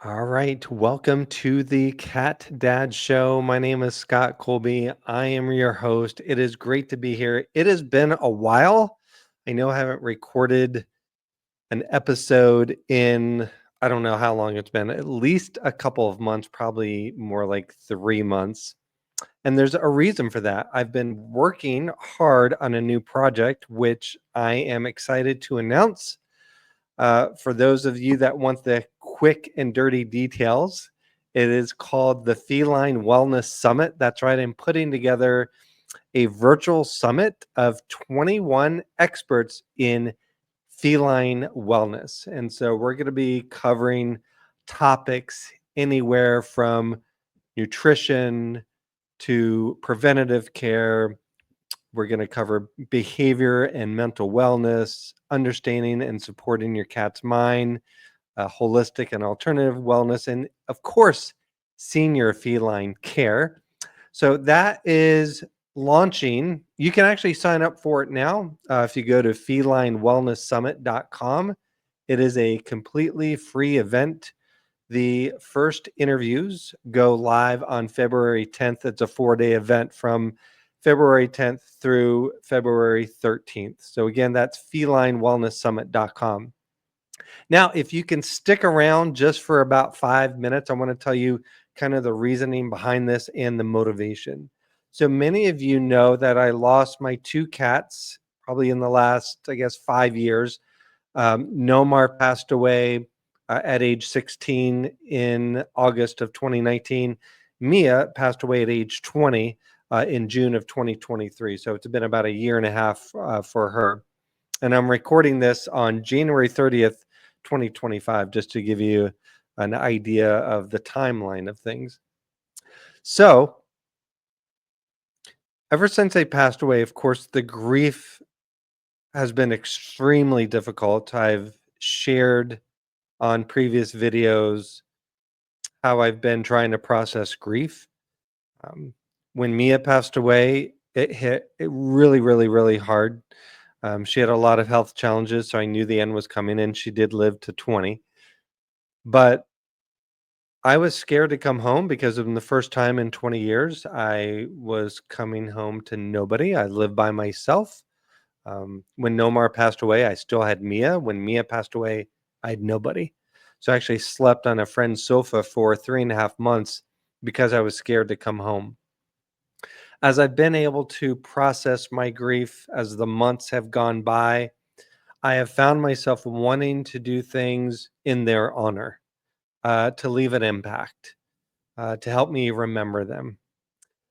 All right, welcome to the Cat Dad Show. My name is Scott Colby. I am your host. It is great to be here. It has been a while. I know I haven't recorded an episode in, I don't know how long it's been, at least a couple of months, probably more like 3 months. And there's a reason for that. I've been working hard on a new project, which I am excited to announce. For those of you that want the quick and dirty details, it is called the Feline Wellness Summit. That's right. I'm putting together a virtual summit of 21 experts in feline wellness. And so we're going to be covering topics anywhere from nutrition to preventative care. We're going to cover behavior and mental wellness, understanding and supporting your cat's mind, holistic and alternative wellness, and of course, senior feline care. So that is launching. You can actually sign up for it now if you go to felinewellnesssummit.com. It is a completely free event. The first interviews go live on February 10th. It's a 4-day event from February 10th through February 13th. So again, that's felinewellnesssummit.com. Now, if you can stick around just for about 5 minutes, I want to tell you kind of the reasoning behind this and the motivation. So many of you know that I lost my two cats probably in the last, I guess, 5 years. Nomar passed away at age 16 in August of 2019. Mia passed away at age 20 in June of 2023. So it's been about a year and a half for her. And I'm recording this on January 30th, 2025, just to give you an idea of the timeline of things. So, ever since they passed away, of course, the grief has been extremely difficult. I've shared on previous videos how I've been trying to process grief. When Mia passed away, it hit it really, really, really hard. She had a lot of health challenges, so I knew the end was coming, and she did live to 20. But I was scared to come home because in the first time in 20 years, I was coming home to nobody. I lived by myself. When Nomar passed away, I still had Mia. When Mia passed away, I had nobody. So I actually slept on a friend's sofa for 3.5 months because I was scared to come home. As I've been able to process my grief as the months have gone by, I have found myself wanting to do things in their honor, to leave an impact, to help me remember them.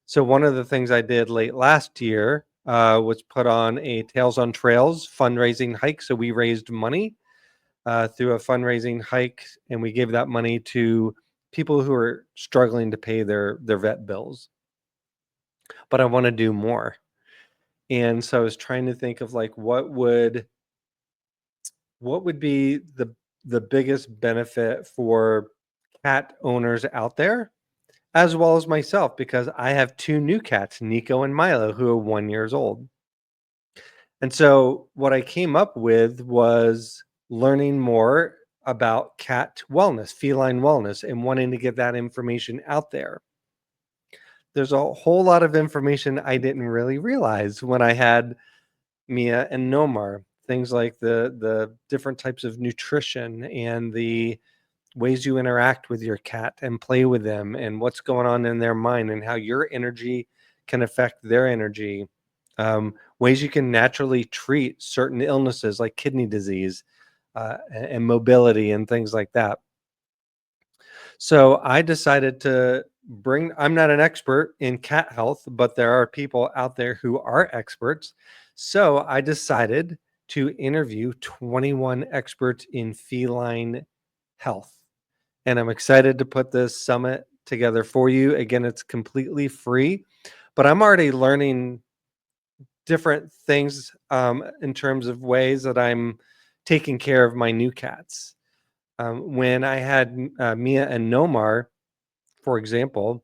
So one of the things I did late last year was put on a Tails on Trails fundraising hike. So we raised money through a fundraising hike, and we gave that money to people who are struggling to pay their vet bills. But I want to do more. And so I was trying to think of like what would be the biggest benefit for cat owners out there, as well as myself, because I have two new cats, Niko and Milo, who are 1 years old. And so what I came up with was learning more about cat wellness, feline wellness, and wanting to get that information out there. There's a whole lot of information I didn't really realize when I had Mia and Nomar. Things like the different types of nutrition and the ways you interact with your cat and play with them and what's going on in their mind and how your energy can affect their energy. Ways you can naturally treat certain illnesses like kidney disease and mobility and things like that. So I decided to I'm not an expert in cat health, but there are people out there who are experts. So I decided to interview 21 experts in feline health. And I'm excited to put this summit together for you. Again, it's completely free, but I'm already learning different things in terms of ways that I'm taking care of my new cats. When I had Mia and Nomar, for example,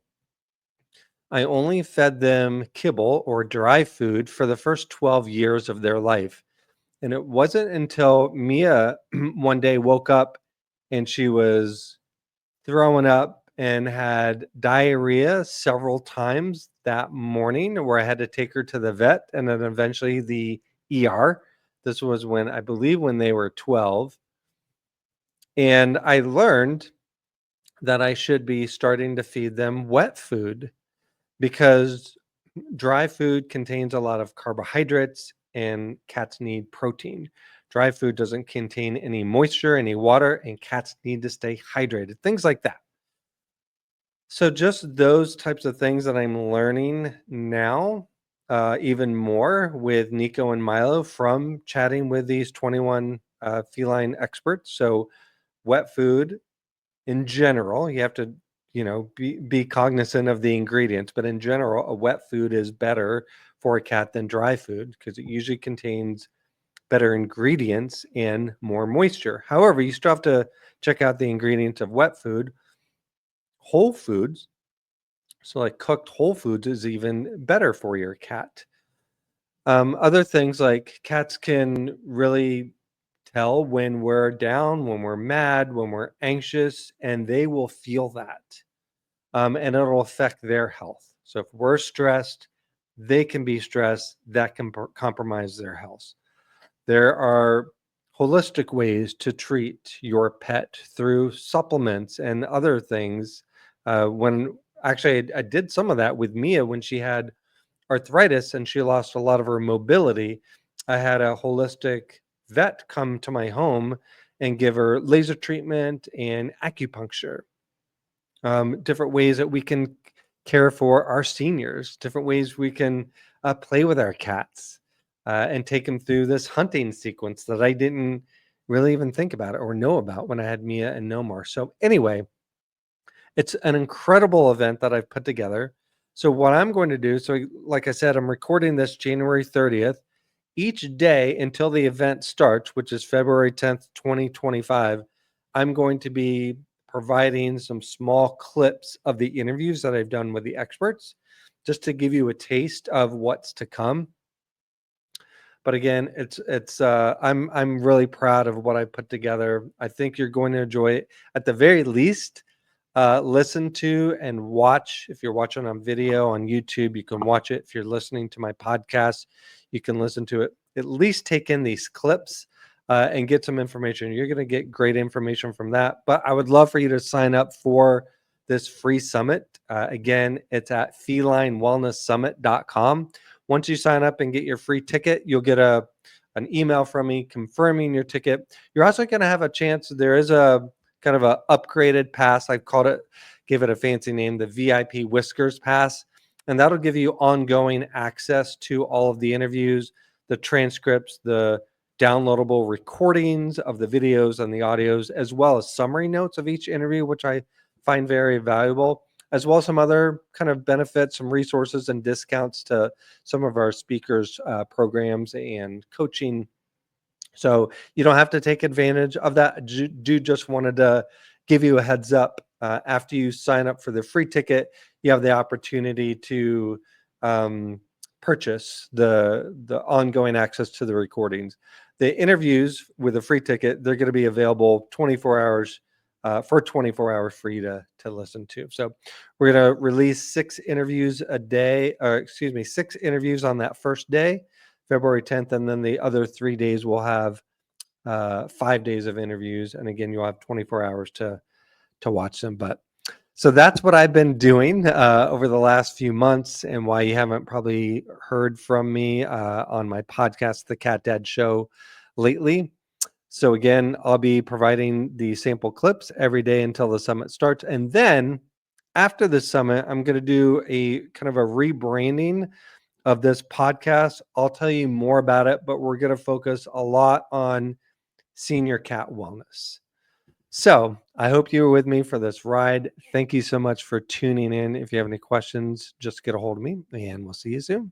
I only fed them kibble or dry food for the first 12 years of their life. And it wasn't until Mia one day woke up and she was throwing up and had diarrhea several times that morning, where I had to take her to the vet and then eventually the ER. This was when I believe when they were 12. And I learned that I should be starting to feed them wet food because dry food contains a lot of carbohydrates and cats need protein. Dry food doesn't contain any moisture, any water, and cats need to stay hydrated, things like that. So, just those types of things that I'm learning now, even more with Niko and Milo from chatting with these 21 feline experts. So, wet food in general, you have to, be cognizant of the ingredients, but in general, a wet food is better for a cat than dry food because it usually contains better ingredients and more moisture. However, you still have to check out the ingredients of wet food. Whole foods, so like cooked whole foods, is even better for your cat. Other things like cats can really tell when we're down, when we're mad, when we're anxious, and they will feel that. And it'll affect their health. So if we're stressed, they can be stressed. That can compromise their health. There are holistic ways to treat your pet through supplements and other things. When actually I did some of that with Mia when she had arthritis and she lost a lot of her mobility. I had a holistic vet come to my home and give her laser treatment and acupuncture. Different ways that we can care for our seniors, different ways we can play with our cats and take them through this hunting sequence that I didn't really even think about or know about when I had Mia and Nomar. So, anyway, it's an incredible event that I've put together. So, what I'm going to do, so like I said, I'm recording this January 30th. Each day until the event starts, which is February 10th, 2025, I'm going to be providing some small clips of the interviews that I've done with the experts just to give you a taste of what's to come. But again, I'm really proud of what I put together. I think you're going to enjoy it. At the very least, listen to and watch. If you're watching on video on YouTube, you can watch it. If you're listening to my podcast, you can listen to it. At least take in these clips and get some information. You're going to get great information from that. But I would love for you to sign up for this free summit. Again, it's at felinewellnesssummit.com. Once you sign up and get your free ticket, you'll get an email from me confirming your ticket. You're also going to have a chance. There is a kind of a upgraded pass. I've called it, give it a fancy name, the VIP Whiskers Pass. And that'll give you ongoing access to all of the interviews, the transcripts, the downloadable recordings of the videos and the audios, as well as summary notes of each interview, which I find very valuable, as well as some other kind of benefits, some resources and discounts to some of our speakers' programs and coaching. So you don't have to take advantage of that. Do just wanted to give you a heads up. After you sign up for the free ticket, you have the opportunity to purchase the ongoing access to the recordings. The interviews with a free ticket, they're going to be available 24 hours for 24 hours for you to listen to. So we're going to release 6 interviews a day, or excuse me, 6 interviews on that first day, February 10th, and then the other 3 days we'll have 5 days of interviews, and again, you'll have 24 hours to watch them. But so that's what I've been doing over the last few months, and why you haven't probably heard from me on my podcast, The Cat Dad Show, lately. So again, I'll be providing the sample clips every day until the summit starts, and then after the summit, I'm going to do a kind of a rebranding of this podcast. I'll tell you more about it, but we're going to focus a lot on senior cat wellness. So I hope you were with me for this ride. Thank you so much for tuning in. If you have any questions, just get a hold of me and we'll see you soon.